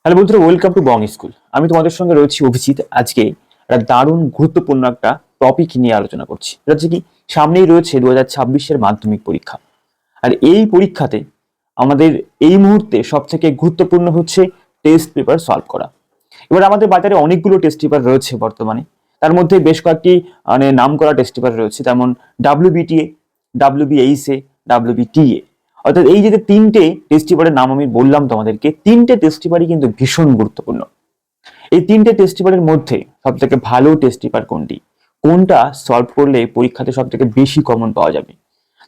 Hello বন্ধুরা, welcome to Bong school. আমি তোমাদের সঙ্গে রয়েছি অভিজিৎ। আজকে একটা দারুণ গুরুত্বপূর্ণ একটা টপিক নিয়ে আলোচনা করছি। এটা হচ্ছে কি, সামনেই রয়েছে 2026-এর মাধ্যমিক পরীক্ষা। আর এই পরীক্ষাতে আমাদের এই মুহূর্তে সব থেকে গুরুত্বপূর্ণ হচ্ছে টেস্ট পেপার সলভ করা। এবার আমাদের বাজারে অনেকগুলো টেস্ট পেপার রয়েছে বর্তমানে। তার মধ্যে বেশ কয়েকটি নাম করা টেস্ট পেপার রয়েছে, যেমন WBTA, WBHA, WBTA। অর্থাৎ এই যে তিনটে টেস্ট পেপারের নাম আমি বললাম তোমাদেরকে, তিনটে টেস্ট পেপারই কিন্তু ভীষণ গুরুত্বপূর্ণ। এই তিনটে টেস্ট পেপারের মধ্যে সব থেকে ভালো টেস্ট পেপার কোনটি, কোনটা সলভ করলে পরীক্ষাতে সব থেকে বেশি কমন পাওয়া যাবে?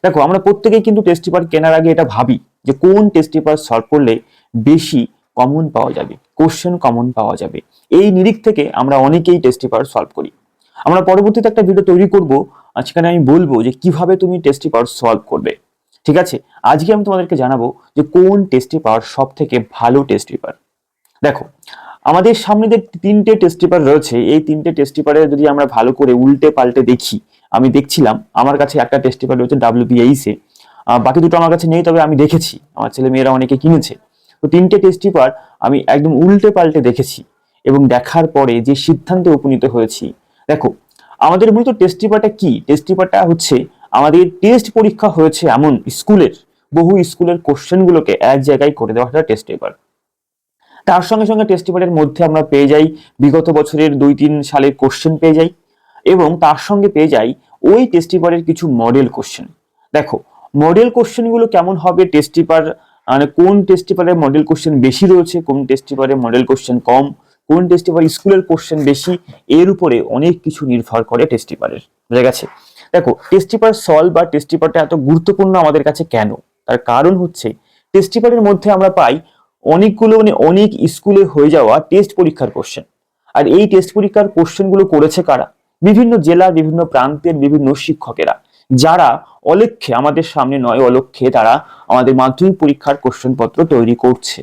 দেখো, আমরা প্রত্যেকেই কিন্তু টেস্ট পেপার কেনার আগে এটা ভাবি যে কোন টেস্ট পেপার সলভ করলে বেশি কমন পাওয়া যাবে, কোশ্চেন কমন পাওয়া যাবে। এই নিরিখ থেকে আমরা অনেকেই টেস্ট পেপার সলভ করি। আমরা পরবর্তীতে একটা ভিডিও তৈরি করব, সেখানে আমি বলবো যে কিভাবে তুমি টেস্ট পেপার সলভ করবে। ঠিক আছে, আজকে আমি তোমাদেরকে জানাবো যে কোন টেস্ট পেপার সব থেকে ভালো টেস্ট পেপার। দেখো, আমাদের সামনে যে তিনটে টেস্ট পেপার রয়েছে, এই তিনটে টেস্ট পেপারে যদি আমরা ভালো করে উল্টে পাল্টে দেখি, আমি দেখছিলাম আমার কাছে একটা টেস্ট পেপার রয়েছে WBIC-এ, বাকি দুটো আমার কাছে নেই, তবে আমি দেখেছি আমার ছেলে মেয়েরা অনেকে কিনেছে। তো তিনটে টেস্ট পেপার আমি একদম উল্টে পাল্টে দেখেছি এবং দেখার পরে যে সিদ্ধান্তে উপনীত হয়েছি। দেখো, আমাদের মূলত টেস্ট পেপারটা কি? টেস্ট পেপারটা হচ্ছে আমাদের টেস্ট পরীক্ষা হয়েছে এমন স্কুলের, বহু স্কুলের কোশ্চেনগুলোকে এক জায়গায় করে দেওয়া একটা টেস্ট পেপার। তার সঙ্গে সঙ্গে টেস্ট পেপারের মধ্যে আমরা পেয়ে যাই বিগত বছরের 2-3 সালের কোশ্চেন পেয়ে যাই, এবং তার সঙ্গে পেয়ে যাই ওই টেস্ট পেপারের কিছু মডেল কোশ্চেন। দেখো, মডেল কোশ্চেনগুলো কেমন হবে, টেস্ট পেপার মানে কোন টেস্ট পেপারের মডেল কোশ্চেন বেশি রয়েছে, কোন টেস্ট পেপারের মডেল কোশ্চেন কম, কোন টেস্ট পেপার স্কুলের কোশ্চেন বেশি, এর উপরে অনেক কিছু নির্ভর করে টেস্ট পেপারের। বুঝা গেছে? দেখো, টেস্ট পেপার সলভ বা টেস্ট পেপারটা এত গুরুত্বপূর্ণ আমাদের কাছে কেন? তার কারণ হচ্ছে টেস্ট পেপারের মধ্যে আমরা পাই অনেকগুলো অনেক স্কুলে হয়ে যাওয়া টেস্ট পরীক্ষার কোশ্চেন। আর এই টেস্ট পরীক্ষার কোশ্চেনগুলো করেছে কারা? বিভিন্ন জেলার বিভিন্ন প্রান্তের বিভিন্ন শিক্ষকেরা, যারা অলক্ষ্যে, আমাদের সামনে নয় অলক্ষ্যে, তারা আমাদের মাধ্যমিক পরীক্ষার কোশ্চেন পত্র তৈরি করছে।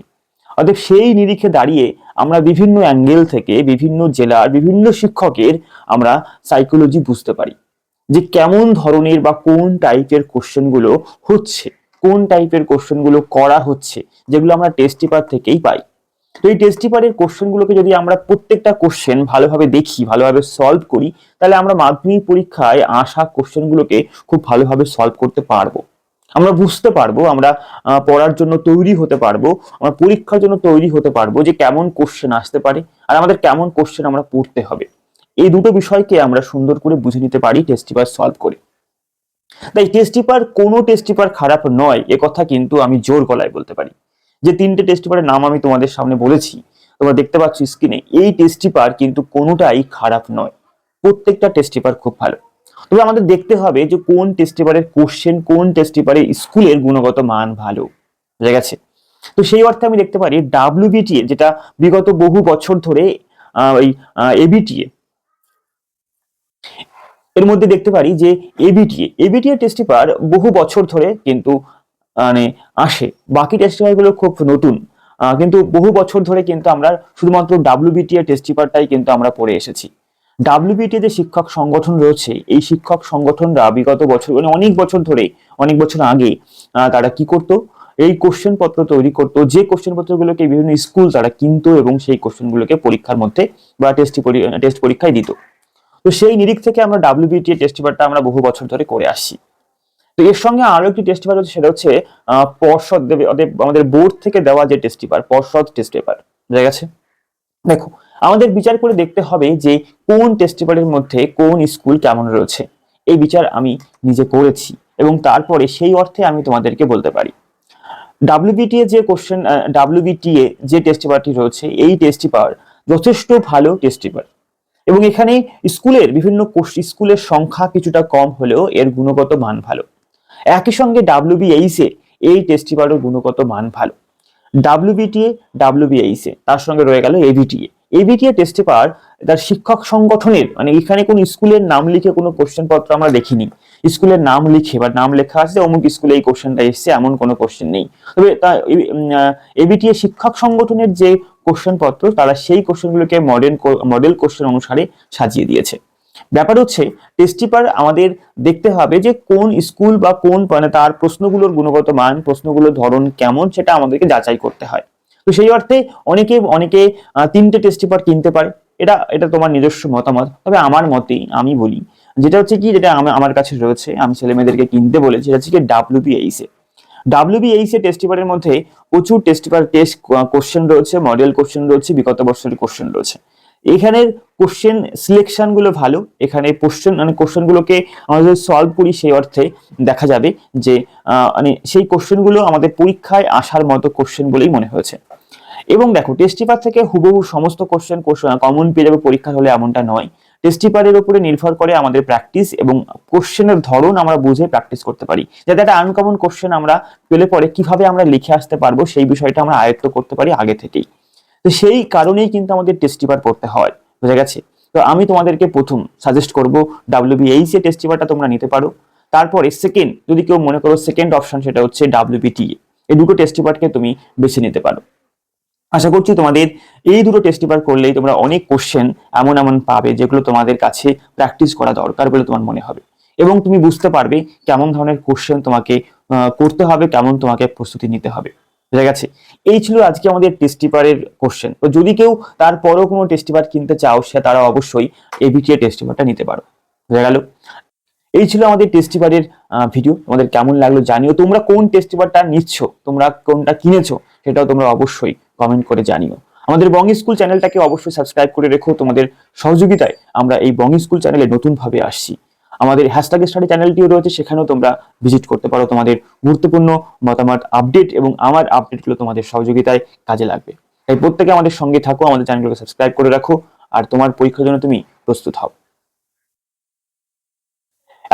অতএব সেই নিরিখে দাঁড়িয়ে আমরা বিভিন্ন অ্যাঙ্গেল থেকে বিভিন্ন জেলার বিভিন্ন শিক্ষকের আমরা সাইকোলজি বুঝতে পারি যে কেমন ধরনের বা কোন টাইপের কোশ্চেনগুলো হচ্ছে, কোন টাইপের কোশ্চেনগুলো করা হচ্ছে, যেগুলো আমরা টেস্ট পেপার থেকেই পাই। তো এই টেস্ট পেপারের কোশ্চেনগুলোকে যদি আমরা প্রত্যেকটা কোশ্চেন ভালোভাবে দেখি, ভালোভাবে সলভ করি, তাহলে আমরা মাধ্যমিক পরীক্ষায় আসা কোশ্চেনগুলোকে খুব ভালোভাবে সলভ করতে পারবো। আমরা বুঝতে পারবো, আমরা পড়ার জন্য তৈরি হতে পারবো, আমরা পরীক্ষার জন্য তৈরি হতে পারবো যে কেমন কোশ্চেন আসতে পারে আর আমাদের কেমন কোশ্চেন আমরা পড়তে হবে। এই দুটো বিষয়কে আমরা সুন্দর করে বুঝে নিতে পারি টেস্ট পেপার সলভ করে। তাই টেস্ট পেপার, কোনো টেস্ট পেপার খারাপ নয় এ কথা কিন্তু আমি জোর গলায় বলতে পারি। যে তিনটে টেস্ট পেপারের নাম আমি তোমাদের সামনে বলেছি, তোমরা দেখতে পাচ্ছ স্ক্রিনে, এই টেস্ট পেপার কিন্তু কোনোটাই খারাপ নয়, প্রত্যেকটা টেস্ট পেপার খুব ভালো। তবে আমাদের দেখতে হবে যে কোন টেস্ট পেপারের কোশ্চেন, কোন টেস্ট পেপারের স্কুলের গুণগত মান ভালো। বুঝা গেছে? তো সেই অর্থে আমি দেখতে পারি WBTA, যেটা বিগত বহু বছর ধরে ওই ABTA, এর মধ্যে দেখতে পারি যে এবিটিএ টেস্ট পেপার বহু বছর ধরে কিন্তু মানে আসে। বাকি টেস্ট পেপার গুলো খুব নতুন, কিন্তু বহু বছর ধরে কিন্তু আমরা শুধুমাত্র WBTA টেস্ট পেপারটাই কিন্তু আমরা পড়ে এসেছি। WBTA যে শিক্ষক সংগঠন রয়েছে, এই শিক্ষক সংগঠনরা বিগত বছর মানে অনেক বছর ধরে, অনেক বছর আগে তারা কি করতো, এই কোশ্চেন পত্র তৈরি করতো, যে কোশ্চেন পত্রগুলোকে বিভিন্ন স্কুল তারা কিনতো এবং সেই কোশ্চেন গুলোকে পরীক্ষার মধ্যে বা টেস্ট পরীক্ষায় দিত। তো সেই নিরিখ থেকে আমরা WBTA টেস্ট পেপারটা আমরা বহু বছর ধরে করে আসছি। তো এর সঙ্গে আরো একটি টেস্ট পেপার হচ্ছে, সেটা হচ্ছে পর্ষদ আমাদের বোর্ড থেকে দেওয়া যে টেস্ট পেপার, পর্ষদ টেস্ট পেপার। বুঝা গেছে? দেখো, আমাদের বিচার করে দেখতে হবে যে কোন টেস্ট পেপারের মধ্যে কোন স্কুল কেমন রয়েছে। এই বিচার আমি নিজে করেছি এবং তারপরে সেই অর্থে আমি তোমাদেরকে বলতে পারি WBTA যে টেস্ট পেপারটি রয়েছে, এই টেস্ট পেপার যথেষ্ট ভালো টেস্ট পেপার। এবং এখানে স্কুলের বিভিন্ন স্কুলের সংখ্যা কিছুটা কম হলেও এর গুণগত মান ভালো। একই সঙ্গে WBHA এই টেস্ট পেপারের গুণগত মান ভালো। WBTA, WBHA, তার সঙ্গে রয়ে গেল ABTA টেস্ট পেপার, তার শিক্ষক সংগঠনের মানে এখানে কোন স্কুলের নাম লিখে কোনো কোশ্চেন পত্র আমরা দেখিনি। স্কুলের নাম লিখে বা নাম লেখা আছে অমুক স্কুলে এই কোশ্চেনটা এসছে, এমন কোনো কোশ্চেন নেই। তবে ABTA শিক্ষক সংগঠনের যে কোশ্চেন পত্র, তারা সেই কোশ্চেনগুলোকে মডেল কোশ্চেন অনুসারে সাজিয়ে দিয়েছে। ব্যাপার হচ্ছে টেস্ট পেপার আমাদের দেখতে হবে যে কোন স্কুল বা কোন মানে তার প্রশ্নগুলোর গুণগত মান, প্রশ্নগুলোর ধরন কেমন, সেটা আমাদেরকে যাচাই করতে হয়। তো সেই অর্থে অনেকে অনেকে 3টে টেস্ট পেপার কিনতে পারে, এটা এটা তোমার নিজস্ব মতামত। তবে আমার মতে আমি বলি যেটা হচ্ছে কি, যেটা আমার কাছে রয়েছে, আমি ছেলে মেয়েদেরকে কিনতে বলেছি, সেটা হচ্ছে কি WBHS এ। WBHS এর টেস্ট পেপারের মধ্যে প্রচুর টেস্ট কোশ্চেন রয়েছে, মডেল কোশ্চেন রয়েছে, বিগত বছরের কোশ্চেন রয়েছে। এখানের কোশ্চেন সিলেকশন গুলো ভালো, এখানে কোশ্চেন গুলোকে আমরা যদি সলভ করি সেই অর্থে দেখা যাবে যে মানে সেই কোশ্চেন গুলো আমাদের পরীক্ষায় আসার মতো কোশ্চেন বলেই মনে হয়েছে। এবং দেখো, টেস্ট পেপার থেকে হুবহু সমস্ত কোশ্চেন কমন পেয়ে যাবে পরীক্ষা হলে, এমনটা নয়। টেস্ট পেপারের উপরে নির্ভর করে আমাদের প্র্যাকটিস এবং কোশ্চেনের ধরন আমরা বুঝে প্র্যাকটিস করতে পারি, যাতে একটা আনকমন কোশ্চেন আমরা পেলে পরে কিভাবে আমরা লিখে আসতে পারবো সেই বিষয়টা আমরা আয়ত্ত করতে পারি আগে থেকেই। তো সেই কারণেই কিন্তু আমাদের টেস্ট পেপার পড়তে হয়, বুঝা গেছে? তো আমি তোমাদেরকে প্রথম সাজেস্ট করব WBHS এর টেস্ট পেপারটা তোমরা নিতে পারো। তারপরে সেকেন্ড, যদি কেউ মনে করো সেকেন্ড অপশন, সেটা হচ্ছে WBTA। এই দুটো টেস্ট পেপারকে তুমি বেছে নিতে পারো। আশা করছি তোমাদের এই দুটো টেস্ট পেপার করলেই তোমরা অনেক কোশ্চেন এমন এমন পাবে যেগুলো তোমাদের কাছে প্র্যাকটিস করা দরকার বলে তোমার মনে হবে, এবং তুমি বুঝতে পারবে কেমন ধরনের কোশ্চেন তোমাকে করতে হবে, কেমন তোমাকে প্রস্তুতি নিতে হবে। বুঝা গেছে? এই ছিল আজকে আমাদের টেস্ট পেপারের কোশ্চেন। তো যদি কেউ তারপরও কোনো টেস্ট পেপার কিনতে চাও, সে তারা অবশ্যই ABTA টেস্ট পেপারটা নিতে পারো। বুঝা গেল? এই ছিল আমাদের টেস্ট পেপারের ভিডিও। তোমাদের কেমন লাগলো জানিও। তোমরা কোন টেস্ট পেপারটা নিচ্ছ, তোমরা কোনটা কিনেছো, সেটাও তোমরা অবশ্যই কমেন্ট করে জানিও। আমাদের বং স্কুল চ্যানেলটাকে অবশ্যই সাবস্ক্রাইব করে রেখো। তোমাদের সহযোগিতায় আমরা এই বং স্কুল চ্যানেলে নতুন ভাবে আসছি। আমাদের হ্যাশট্যাগ স্টাডি চ্যানেলটিও রয়েছে, সেখানেও তোমরা ভিজিট করতে পারো। তোমাদের গুরুত্বপূর্ণ মতামত, আপডেট এবং আমার আপডেটগুলো তোমাদের সহযোগিতায় কাজে লাগবে। তাই প্রত্যেকে আমাদের সঙ্গে থাকো, আমাদের চ্যানেলগুলোকে সাবস্ক্রাইব করে রাখো, আর তোমার পরীক্ষার জন্য তুমি প্রস্তুত হও।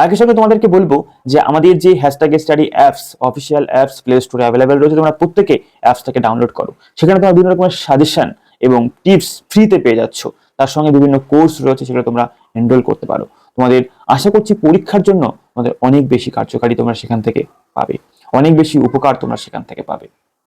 একই সঙ্গে তোমাদেরকে বলবো যে আমাদের যে hashtag study apps, official apps play স্টোরে অ্যাভেলেবেল রয়েছে, তোমরা প্রত্যেকে অ্যাপসটাকে ডাউনলোড করো। সেখানে তোমরা বিভিন্ন রকমের সাজেশন এবং টিপস ফ্রিতে পেয়ে যাচ্ছ। তার সঙ্গে বিভিন্ন কোর্স রয়েছে, সেগুলো তোমরা এনরোল করতে পারো। তোমাদের আশা করছি পরীক্ষার জন্য তোমাদের অনেক বেশি কার্যকারী তোমরা সেখান থেকে পাবে, অনেক বেশি উপকার তোমরা সেখান থেকে পাবে।